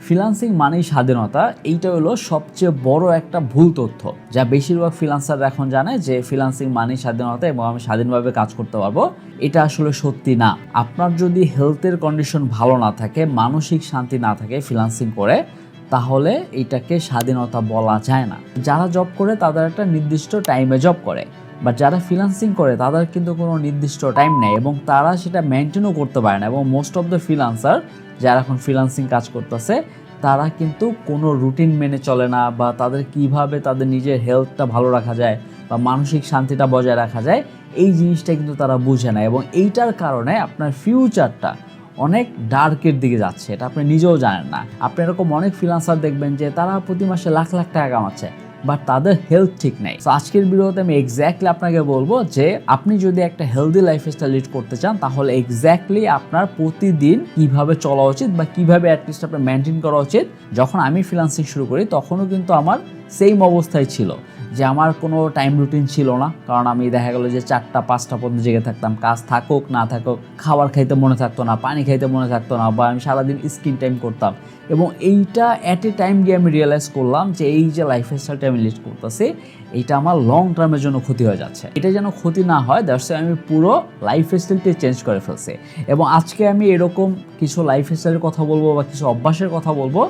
Freelancing মানেই স্বাধীনতা, এইটা হলো সবচেয়ে বড় একটা ভুল তথ্য যা বেশিরভাগ ফ্রিল্যান্সার এখন জানে যে ফ্রিল্যান্সিং মানেই স্বাধীনতা এবং আমি স্বাধীনভাবে কাজ করতে পারবো। এটা আসলে সত্যি না। আপনার যদি হেলথের কন্ডিশন ভালো না থাকে, মানসিক শান্তি না থাকে ফ্রিল্যান্সিং করে, তাহলে এটাকে স্বাধীনতা বলা যায় না। যারা জব করে তাদের একটা নির্দিষ্ট টাইমে জব করে, বাট যারা ফ্রিল্যান্সিং করে তাদের কিন্তু কোনো নির্দিষ্ট টাইম নেই এবং তারা সেটা মেনটেনও করতে পারে না। এবং মোস্ট অফ দ্য ফ্রিল্যান্সার যারা এখন ফ্রিল্যান্সিং কাজ করতেছে তারা কিন্তু কোনো রুটিন মেনে চলে না, বা তাদের কিভাবে তাদের নিজের হেলথটা ভালো রাখা যায় বা মানসিক শান্তিটা বজায় রাখা যায় এই জিনিসটা কিন্তু তারা বুঝে না। এবং এইটার কারণে আপনার ফিউচারটা অনেক ডার্কের দিকে যাচ্ছে, এটা আপনি নিজেও জানেন না। আপনি এরকম অনেক ফ্রিল্যান্সার দেখবেন যে তারা প্রতি মাসে লাখ লাখ টাকা কামাচ্ছে, বাট তাদের হেলথ ঠিক নেই। তো আজকের ভিডিওতে আমি এক্স্যাক্টলি আপনাকে বলবো যে আপনি যদি একটা হেলদি লাইফস্টাইল লিড করতে চান তাহলে এক্স্যাক্টলি আপনার প্রতিদিন কিভাবে চলা উচিত বা কিভাবে অ্যাটলিস্ট আপনার মেনটেন করা উচিত। যখন আমি ফ্রিল্যান্সিং শুরু করি তখনও কিন্তু আমার সেম অবস্থায় ছিল যে আমার কোনো টাইম রুটিন ছিল না, কারণ আমি দেখা গেলো যে 4টা 5টা পর্যন্ত জেগে থাকতাম। কাজ থাকুক না থাকুক, খাবার খাইতে মনে থাকতো না, পানি খাইতে মনে থাকতো না, বা আমি সারাদিন স্ক্রিন টাইম করতাম। এবং এইটা অ্যাট এ টাইম গিয়ে আমি রিয়েলাইজ করলাম যে এই যে লাইফস্টাইলটা আমি লিড করতেছি এইটা আমার লং টার্মের জন্য ক্ষতি হয়ে যাচ্ছে। এটা যেন ক্ষতি না হয় দ্যাটস আমি পুরো লাইফস্টাইলটি চেঞ্জ করে ফেলছি। এবং আজকে আমি এরকম কিছু লাইফস্টাইলের কথা বলবো বা কিছু অভ্যাসের কথা বলবো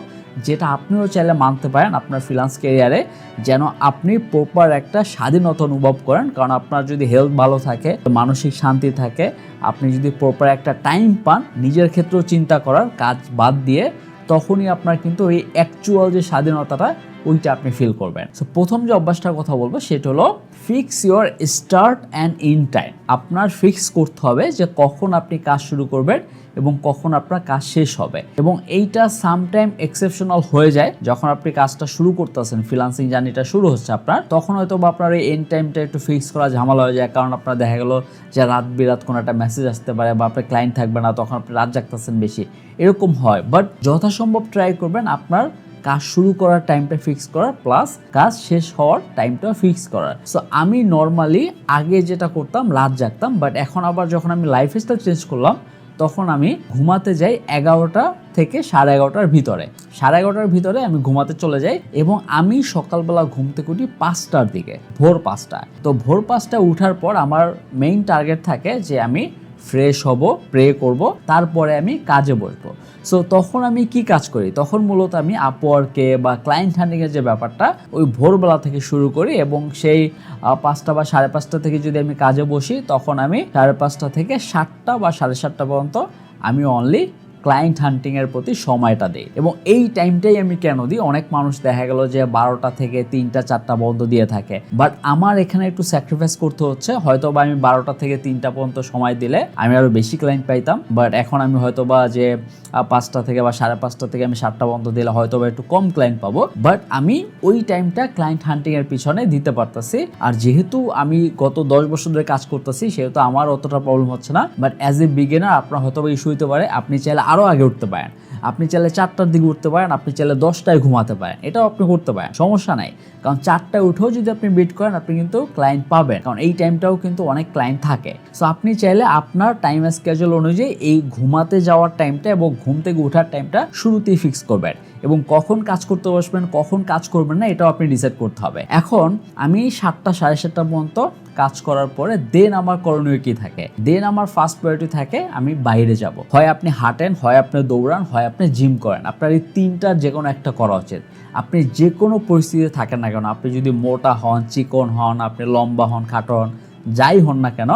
যেটা আপনিও চাইলে মানতে পারেন আপনার ফ্রিল্যান্স ক্যারিয়ারে, যেন আপনি প্রপার একটা স্বাধীনতা অনুভব করেন। কারণ আপনার যদি হেলথ ভালো থাকে, মানসিক শান্তি থাকে, আপনি যদি প্রপার একটা টাইম পান নিজের ক্ষেত্রেও চিন্তা করার, কাজ বাদ দিয়ে, তখনই আপনার কিন্তু এই অ্যাকচুয়াল যে স্বাধীনতাটা ওইটা আপনি ফিল করবেন। সো প্রথম যে অভ্যাসটার কথা বলবো সেটা হলো fix your start and in time. আপনার ফিক্স করতে হবে যে কখন আপনি কাজ শুরু করবেন এবং কখন আপনার কাজ শেষ হবে। এবং এইটা সামটাইম এক্সেপশনাল হয়ে যায় যখন আপনি কাজটা শুরু করতেছেন, ফ্রিল্যান্সিং জার্নিটা শুরু হচ্ছে আপনার, তখন হয়তো বা আপনার এই এন্ড টাইমটা একটু ফিক্স করা ঝামেলা হয়ে যায়। কারণ আপনার দেখা গেল যে রাত বিরাত কোনো একটা মেসেজ আসতে পারে বা আপনার ক্লায়েন্ট থাকবে না, তখন আপনি রাত জাগতেছেন বেশি, এরকম হয়। বাট যথাসম্ভব ট্রাই করবেন আপনার কাজ শুরু করার টাইমটা ফিক্স করার, প্লাস কাজ শেষ হওয়ার টাইমটা ফিক্স করার। সো আমি নর্মালি আগে যেটা করতাম রাত জাগতাম, বাট এখন আবার যখন আমি লাইফস্টাইল চেঞ্জ করলাম তখন আমি ঘুমাতে যাই 11টা থেকে 11:30টার ভিতরে। 11:30টার ভিতরে আমি ঘুমাতে চলে যাই এবং আমি সকালবেলা ঘুম থেকে উঠি 5টার দিকে, ভোর 5টায়। তো ভোর 5টায় উঠার পর আমার মেইন টার্গেট থাকে যে আমি ফ্রেশ হব, প্রে করব, তারপরে আমি কাজে বসবো। সো তখন আমি কি কাজ করি, তখন মূলত আমি আপওয়ার্কে বা ক্লায়েন্ট হ্যান্ডিংয়ের যে ব্যাপারটা ওই ভোরবেলা থেকে শুরু করি এবং সেই 5টা বা 5:30 থেকে যদি আমি কাজে বসি তখন আমি 5:30 থেকে 7টা বা 7:30 পর্যন্ত আমি অনলি ক্লায়েন্ট হান্টিংয়ের প্রতি সময়টা দিই। এবং এই টাইমটাই আমি কেন দিই, অনেক মানুষ দেখা গেল যে 12টা থেকে 3টা 4টা বন্ধ দিয়ে থাকে, বাট আমার এখানে একটু স্যাক্রিফাইস করতে হচ্ছে। হয়তো বা আমি 12টা থেকে 3টা পর্যন্ত সময় দিলে আমি আরও বেশি ক্লায়েন্ট পাইতাম, বাট এখন আমি হয়তো বা যে 5টা থেকে বা 5:30 থেকে আমি 7টা বন্ধ দিলে হয়তো বা একটু কম ক্লায়েন্ট পাবো, বাট আমি ওই টাইমটা ক্লায়েন্ট হান্টিংয়ের পিছনে দিতে পারতেছি। আর যেহেতু আমি গত 10 বছর ধরে কাজ করতেছি সেহেতু আমার অতটা প্রবলেম হচ্ছে না। বাট অ্যাজ এ বিগিনার আপনার হয়তো বা ইস্যু হতে পারে, আপনি চাইলে আরও আগে উঠতে পারেন, আপনি চাইলে 4টার দিকে উঠতে পারেন, আপনি চাইলে 10টায় ঘুমাতে পারেন, এটাও আপনি করতে পারেন, সমস্যা নাই। কারণ 4টায় উঠেও যদি আপনি বিট করেন আপনি কিন্তু ক্লায়েন্ট পাবেন, কারণ এই টাইমটাও কিন্তু অনেক ক্লায়েন্ট থাকে। সো আপনি চাইলে আপনার টাইম স্কেজুল অনুযায়ী এই ঘুমাতে যাওয়ার টাইমটা এবং ঘুম থেকে ওঠার টাইমটা শুরুতেই ফিক্স করবেন এবং কখন কাজ করতে বসবেন, কখন কাজ করবেন না এটাও আপনি ডিসাইড করতে হবে। এখন আমি 7টা 7:30 পর্যন্ত কাজ করার পরে দেন আমার করণীয় কি থাকে, দেন আমার ফার্স্ট প্রায়োরিটি থাকে আমি বাইরে যাব। হয় আপনি হাঁটেন, হয় আপনি দৌড়ান, হয় আপনি জিম করেন, আপনার এই 3টার যে কোনো একটা করা উচিত। আপনি যে কোনো পরিস্থিতিতে থাকেন না কেন, আপনি যদি মোটা হন, চিকন হন, আপনি লম্বা হন, খাটো হন, যাই হন না কেন,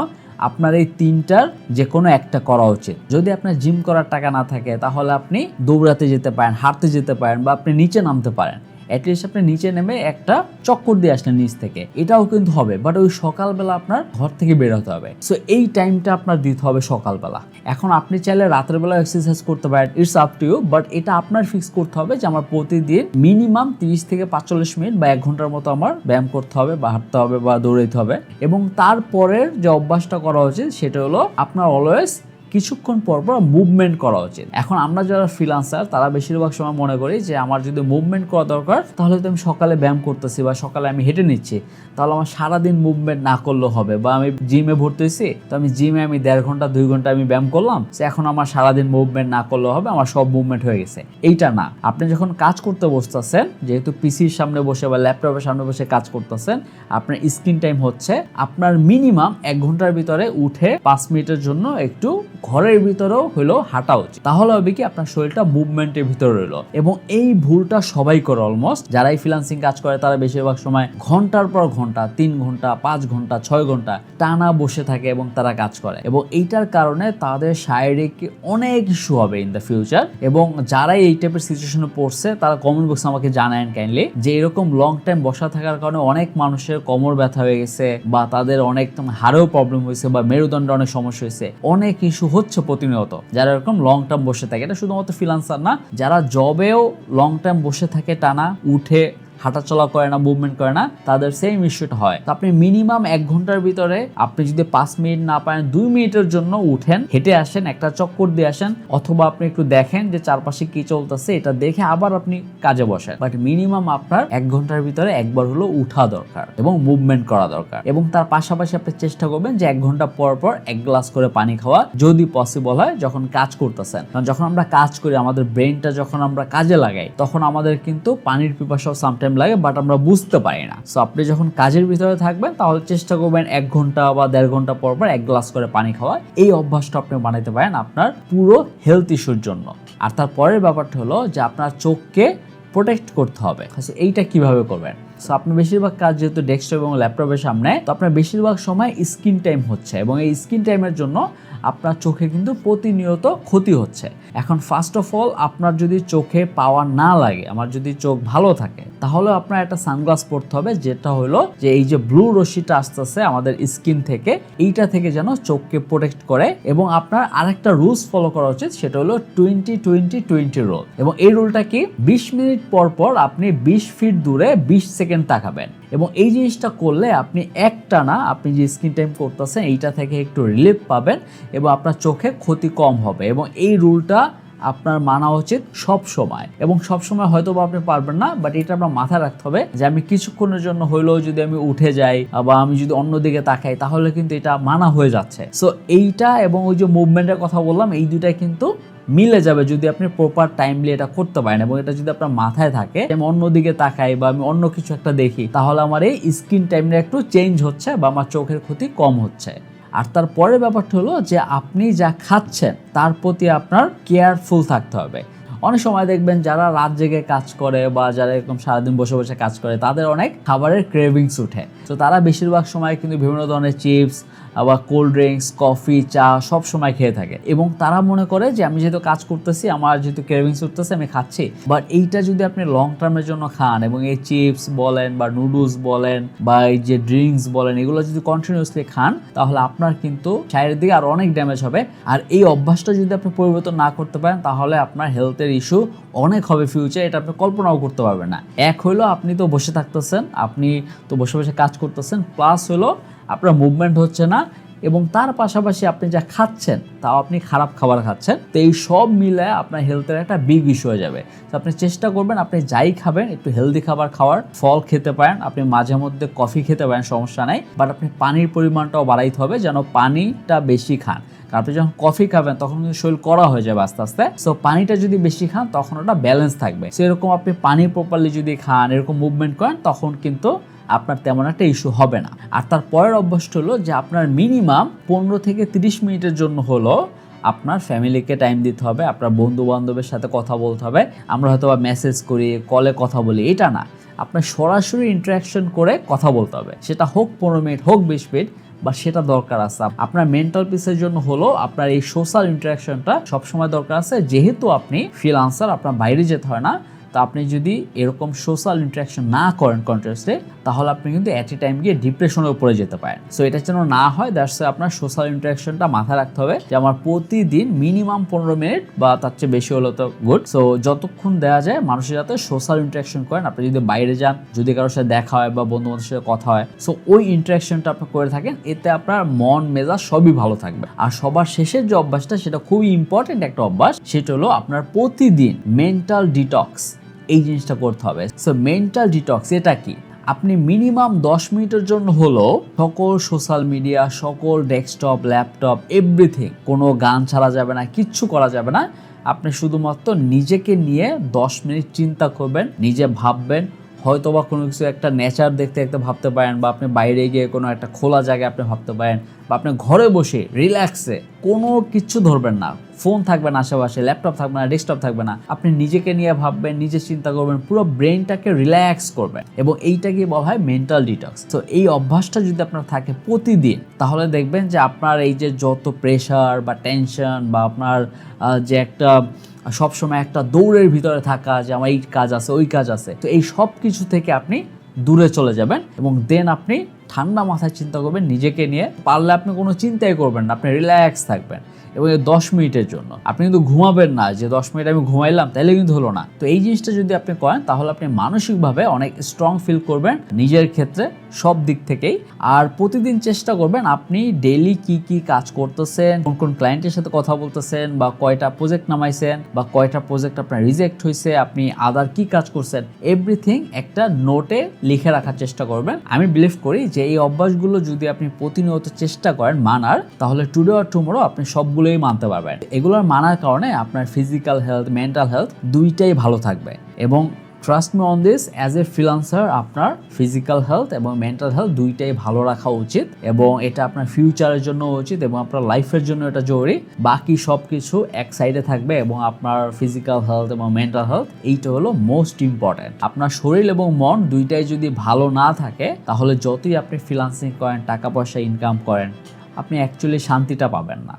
আপনার এই 3টার যে কোনো একটা করা উচিত। যদি আপনার জিম করার টাকা না থাকে তাহলে আপনি দৌড়াতে যেতে পারেন, হাঁটতে যেতে পারেন, বা আপনি নিচে নামতে পারেন। অ্যাটলিস্ট আপনি নিচে নেমে একটা চক্কর দিয়ে আসলেন নিচ থেকে, এটাও কিন্তু হবে। বাট ওই সকালবেলা আপনার ঘর থেকে বের হতে হবে। সো এই টাইমটা আপনার দিতে হবে সকালবেলা। এখন আপনি চাইলে রাতের বেলা এক্সারসাইজ করতে পারেন, it's up to you, but এটা আপনার ফিক্স করতে হবে যে আমার প্রতিদিন মিনিমাম 30 থেকে 45 মিনিট বা 1 ঘন্টার মতো আমার ব্যায়াম করতে হবে বা হাঁটতে হবে বা দৌড়াইতে হবে। এবং তারপরের যে অভ্যাসটা করা উচিত সেটা হলো আপনার অলওয়েজ কিছুক্ষণ পর পর মুভমেন্ট করা উচিত। এখন আমরা যারা ফ্রিল্যান্সার তারা বেশিরভাগ সময় মনে করি যে আমার যদি মুভমেন্ট করা দরকার তাহলে তো আমি সকালে ব্যায়াম করতেছি বা সকালে আমি হেঁটে নিচ্ছি, তাহলে আমার সারাদিন মুভমেন্ট না করলেও হবে। বা আমি জিমে ভর্তি হয়েছি, তো আমি জিমে আমি 1.5 ঘন্টা 2 ঘন্টা আমি ব্যায়াম করলাম, এখন আমার সারাদিন মুভমেন্ট না করলেও হবে, আমার সব মুভমেন্ট হয়ে গেছে। এইটা না। আপনি যখন কাজ করতে বসতেছেন, যেহেতু পিসির সামনে বসে বা ল্যাপটপের সামনে বসে কাজ করতেছেন, আপনার স্ক্রিন টাইম হচ্ছে আপনার মিনিমাম 1 ঘন্টার ভিতরে উঠে 5 মিনিটের জন্য একটু ঘরের ভিতরেও হলো হাঁটা উচিত। তাহলে হবে কি আপনার শরীরটা মুভমেন্টের ভিতরে রইলো। এবং এই ভুলটা সবাই করে অলমোস্ট, যারা এই ফ্রিল্যান্সিং কাজ করে তারা বেশিরভাগ সময় ঘন্টার পর ঘন্টা 3 ঘন্টা 5 ঘন্টা 6 ঘন্টা টানা বসে থাকে এবং তারা কাজ করে, এবং এইটার কারণে তাদের শারীরিক অনেক ইস্যু হবে ইন দ্য ফিউচার। এবং যারা এই টাইপের সিচুয়েশনে পড়ছে তারা কমেন্ট বক্সে আমাকে জানায়েন কাইন্ডলি যে এরকম লং টাইম বসা থাকার কারণে অনেক মানুষের কোমর ব্যথা হয়ে গেছে, বা তাদের অনেক হাড়েও প্রবলেম হয়েছে, বা মেরুদণ্ডে অনেক সমস্যা হয়েছে, অনেক ইস্যু হচ্ছে প্রতিনিয়ত যারা এরকম লং টাইম বসে থাকে। এটা শুধুমাত্র ফ্রিল্যান্সার না, যারা জবেও লং টাইম বসে থাকে টানা, উঠে হাঁটাচলা করে না, মুভমেন্ট করে না, তাদের সেম ইস্যুটা হয়। তো আপনি মিনিমাম 1 ঘন্টার ভিতরে আপনি যদি 5 মিনিট না পারেন 2 মিনিটের জন্য উঠেন, হেঁটে আসেন, একটা চক্কর দিয়ে আসেন, অথবা আপনি একটু দেখেন যে চারপাশে কি চলতেছে, এটা দেখে আবার আপনি কাজে বসেন। বাট মিনিমাম আপনার 1 ঘন্টার ভিতরে একবার হলো উঠা দরকার এবং মুভমেন্ট করা দরকার। এবং তার পাশাপাশি আপনি চেষ্টা করবেন যে 1 ঘন্টা পর পর 1 গ্লাস করে পানি খাওয়া, যদি পসিবল হয় যখন কাজ করতেছেন। কারণ যখন আমরা কাজ করি, আমাদের ব্রেনটা যখন আমরা কাজে লাগাই, তখন আমাদের কিন্তু পানির পিপাসাও সামটাইম লাগে, বাট আমরা বুঝতে পারি না। সো আপনি যখন কাজের ভিতরে থাকবেন তাহলে চেষ্টা করবেন 1 ঘন্টা বা 1.5 ঘন্টা পর পর 1 গ্লাস করে পানি খাওয়া। এই অভ্যাসটা আপনি বানাইতে পারেন আপনার পুরো হেলথ ইস্যুর জন্য। আর তার পরের ব্যাপারটা হলো যে আপনার চোখকে প্রোটেক্ট করতে হবে। এইটা কিভাবে করবেন? সো আপনি বেশিরভাগ কাজ যেহেতু ডেস্কটপ এবং ল্যাপটপের সামনে, তো আপনার বেশিরভাগ সময় স্ক্রিন টাইম হচ্ছে, এবং এই স্ক্রিন টাইমের জন্য আপনার চোখে কিন্তু প্রতিনিয়ত ক্ষতি হচ্ছে। এখন ফার্স্ট অফ অল, আপনার যদি চোখে পাওয়ার না লাগে, আমার যদি চোখ ভালো থাকে, তাহলে আপনার একটা সানগ্লাস পরতে হবে, যেটা হলো যে এই যে ব্লু রশ্মিটা আসতেছে আমাদের স্কিন থেকে, এইটা থেকে যেন চোখকে প্রোটেক্ট করে। এবং আপনার আরেকটা রুলস ফলো করা উচিত, সেটা হলো 20-20-20 রুল। এবং এই রুলটা কি, 20 মিনিট পর পর আপনি 20 ফিট দূরে 20 সেকেন্ড তাকাবেন। এবং এই জিনিসটা করলে আপনি একটানা আপনি যে স্ক্রিন টাইম করতেছেন এইটা থেকে একটু রিলিফ পাবেন, এবং আপনার চোখে ক্ষতি কম হবে। এবং এই রুলটা আপনার মানা উচিত সব সময়। এবং সব সময় হয়তো বা আপনি পারবেন না, বাট এটা আপনার মাথায় রাখতে হবে যে আমি কিছুক্ষণের জন্য হইলেও যদি আমি উঠে যাই বা আমি যদি অন্যদিকে তাকাই, তাহলে কিন্তু এটা মানা হয়ে যাচ্ছে। সো এইটা এবং ওই যে মুভমেন্টের কথা বললাম, এই দুইটাই কিন্তু মিলে যাবে যদি আপনি প্রপার টাইমলি এটা করতে পারেন। এবং এটা যদি আপনার মাথায় থাকে আমি অন্যদিকে তাকাই বা আমি অন্য কিছু একটা দেখি, তাহলে আমার এই স্ক্রিন টাইমটা একটু চেঞ্জ হচ্ছে বা আমার চোখের ক্ষতি কম হচ্ছে। আর তার পরের ব্যাপারটা হলো যে আপনি যা খাচ্ছেন তার প্রতি আপনার কেয়ারফুল থাকতে হবে। অনেক সময় দেখবেন যারা রাত জেগে কাজ করে বা যারা এরকম সারাদিন বসে বসে কাজ করে, তাদের অনেক খাবারের ক্রেভিংস উঠে। তো তারা বেশিরভাগ সময় কিন্তু বিভিন্ন ধরনের চিপস, আবার কোল্ড ড্রিঙ্কস, কফি, চা সব সময় খেয়ে থাকে। এবং তারা মনে করে যে আমি যেহেতু কাজ করতেছি, আমার যেহেতু ক্রেভিংস উঠতেছে, আমি খাচ্ছি। বাট এইটা যদি আপনি লং টার্মের জন্য খান, এবং এই চিপস বলেন বা নুডলস বলেন বা এই যে ড্রিঙ্কস বলেন, এগুলো যদি কন্টিনিউসলি খান, তাহলে আপনার কিন্তু শারীরের দিকে আর অনেক ড্যামেজ হবে। আর এই অভ্যাসটা যদি আপনি পরিবর্তন না করতে পারেন, তাহলে আপনার হেলথের ইস্যু অনেক হবে ফিউচার, এটা আপনি কল্পনাও করতে পারবেন না। এক হলো আপনি তো বসে থাকতেছেন, আপনি তো বসে বসে কাজ করতেছেন, প্লাস হলো আপনার মুভমেন্ট হচ্ছে না, এবং তার পাশাপাশি আপনি যা খাচ্ছেন তাও আপনি খারাপ খাবার খাচ্ছেন। তো এই সব মিলে আপনার হেলথের একটা বিগ ইস্যু হয়ে যাবে। তো আপনি চেষ্টা করবেন আপনি যাই খাবেন একটু হেলদি খাবার খাওয়ার। ফল খেতে পারেন, আপনি মাঝে মধ্যে কফি খেতে পারেন, সমস্যা নাই, বাট আপনি পানির পরিমাণটাও বাড়াইতে হবে, যেন পানিটা বেশি খান। আপনি যখন কফি খাবেন তখন কিন্তু শরীর কড়া হয়ে যাবে আস্তে আস্তে। সো পানিটা যদি বেশি খান তখন ওটা ব্যালেন্স থাকবে। সো এরকম আপনি পানি প্রপারলি যদি খান, এরকম মুভমেন্ট করেন, তখন কিন্তু আপনার তেমন একটা ইস্যু হবে না। আর তার পরের অভ্যাসটা হলো যে আপনার মিনিমাম 15 থেকে 30 মিনিটের জন্য হলো আপনার ফ্যামিলিকে টাইম দিতে হবে, আপনার বন্ধু বান্ধবের সাথে কথা বলতে হবে। আমরা হয়তো বা মেসেজ করি, কলে কথা বলি, এটা না, আপনার সরাসরি ইন্টারাকশন করে কথা বলতে হবে। সেটা হোক 15 মিনিট, হোক 20 মিনিট, বা সেটা দরকার আছে। আপনার মেন্টাল পিসের জন্য হলো আপনার এই সোশ্যাল ইন্টারাকশনটা সবসময় দরকার আছে। যেহেতু আপনি ফ্রিল্যান্সার, আপনার বাইরে যেতে হয় না, তো আপনি যদি এরকম সোশ্যাল ইন্টারাকশন না করেন কন্টিনিউয়াসলি, তাহলে আপনি কিন্তু এট এ টাইম গিয়ে ডিপ্রেশনের উপরে যেতে পারেন। সো এটা যেন না হয়, দ্যাটস আপনার সোশ্যাল ইন্টারাকশনটা মাথায় রাখতে হবে যে আমার প্রতিদিন মিনিমাম 15 মিনিট বা তার চেয়ে বেশি হলো তো গুড। সো যতক্ষণ দেওয়া যায় মানুষের সাথে সোশ্যাল ইন্টারাকশন করেন। আপনি যদি বাইরে যান, যদি কারোর সাথে দেখা হয় বা বন্ধু বান্ধবের সাথে কথা হয়, সো ওই ইন্টারাকশনটা আপনি করে থাকেন, এতে আপনার মন মেজাজ সবই ভালো থাকবে। আর সবার শেষের যে অভ্যাসটা, সেটা খুবই ইম্পর্টেন্ট একটা অভ্যাস, সেটা হলো আপনার প্রতিদিন মেন্টাল ডিটক্স। এই জিনিসটা করতে হবে। সো মেন্টাল ডিটক্স এটা কি? আপনি মিনিমাম 10 মিনিটের জন্য হলো সকল সোশ্যাল মিডিয়া, সকল ডেস্কটপ, ল্যাপটপ, এভরিথিং, কোনো গান ছাড়া যাবে না, কিচ্ছু করা যাবে না। আপনি শুধুমাত্র নিজেকে নিয়ে 10 মিনিট চিন্তা করবেন, নিজে ভাববেন, হয়তো বা কোনো কিছু একটা নেচার দেখতে দেখতে ভাবতে পারেন, বা আপনি বাইরে গিয়ে কোনো একটা খোলা জায়গায় আপনি ভাবতে পারেন, বা আপনি ঘরে বসে রিল্যাক্সে কোনো কিছু ধরবেন না, ফোন থাকবে না আশেপাশে, ল্যাপটপ থাকবে না, ডেস্কটপ থাকবে না, আপনি নিজেকে নিয়ে ভাববেন, নিজে চিন্তা করবেন, পুরো ব্রেনটাকে রিল্যাক্স করবেন, এবং এইটাকে বলা হয় মেন্টাল ডিটক্স। তো এই অভ্যাসটা যদি আপনার থাকে প্রতিদিন, তাহলে দেখবেন যে আপনার এই যে যত প্রেশার বা টেনশন বা আপনার যে একটা সবসময় একটা দৌড়ের ভিতরে থাকা, যে আমার এই কাজ আছে ওই কাজ আছে, তো এই সব কিছু থেকে আপনি দূরে চলে যাবেন, এবং দেন আপনি ঠান্ডা মাথায় চিন্তা করবেন নিজেকে নিয়ে। পারলে আপনি কোনো চিন্তাই করবেন না, আপনি রিল্যাক্স থাকবেন। এবং এই 10 মিনিটের জন্য আপনি কিন্তু ঘুমাবেন না, যে 10 মিনিট আমি ঘুমাইলাম, তাইলে কিন্তু হলো না। তো এই জিনিসটা যদি আপনি করেন, তাহলে আপনি মানসিকভাবে অনেক স্ট্রং ফিল করবেন নিজের ক্ষেত্রে, সব দিক থেকেই। আর প্রতিদিন চেষ্টা করবেন আপনি ডেইলি কি কি কাজ করতেছেন, কোন কোন ক্লায়েন্টের সাথে কথা বলতেছেন, বা কয়টা প্রজেক্ট নামাইছেন, বা কয়টা প্রজেক্ট আপনার রিজেক্ট হয়েছে, আপনি আদার কি কাজ করছেন, এভরিথিং একটা নোটে লিখে রাখার চেষ্টা করবেন। আমি বিলিভ করি যে এই অভ্যাসগুলো যদি আপনি প্রতিনিয়ত চেষ্টা করেন মানার, তাহলে টুডে আর টুমোরো আপনি সবগুলোই মানতে পারবেন। এগুলোর মানার কারণে আপনার ফিজিক্যাল হেলথ, মেন্টাল হেলথ দুইটাই ভালো থাকবে। এবং trust me on this, as a freelancer আপনার ফিজিক্যাল হেলথ এবং মেন্টাল হেলথ দুইটাই ভালো রাখা উচিত, এবং এটা আপনার ফিউচারের জন্য উচিত, এবং আপনার লাইফের জন্য এটা জরুরি। বাকি সব কিছু এক সাইডে থাকবে, এবং আপনার ফিজিক্যাল হেলথ এবং মেন্টাল হেলথ এইটা হলো মোস্ট ইম্পর্টেন্ট। আপনার শরীর এবং মন দুইটাই যদি ভালো না থাকে, তাহলে যতই আপনি ফ্রিল্যান্সিং করেন, টাকা পয়সা ইনকাম করেন, আপনি অ্যাকচুয়ালি শান্তিটা পাবেন না।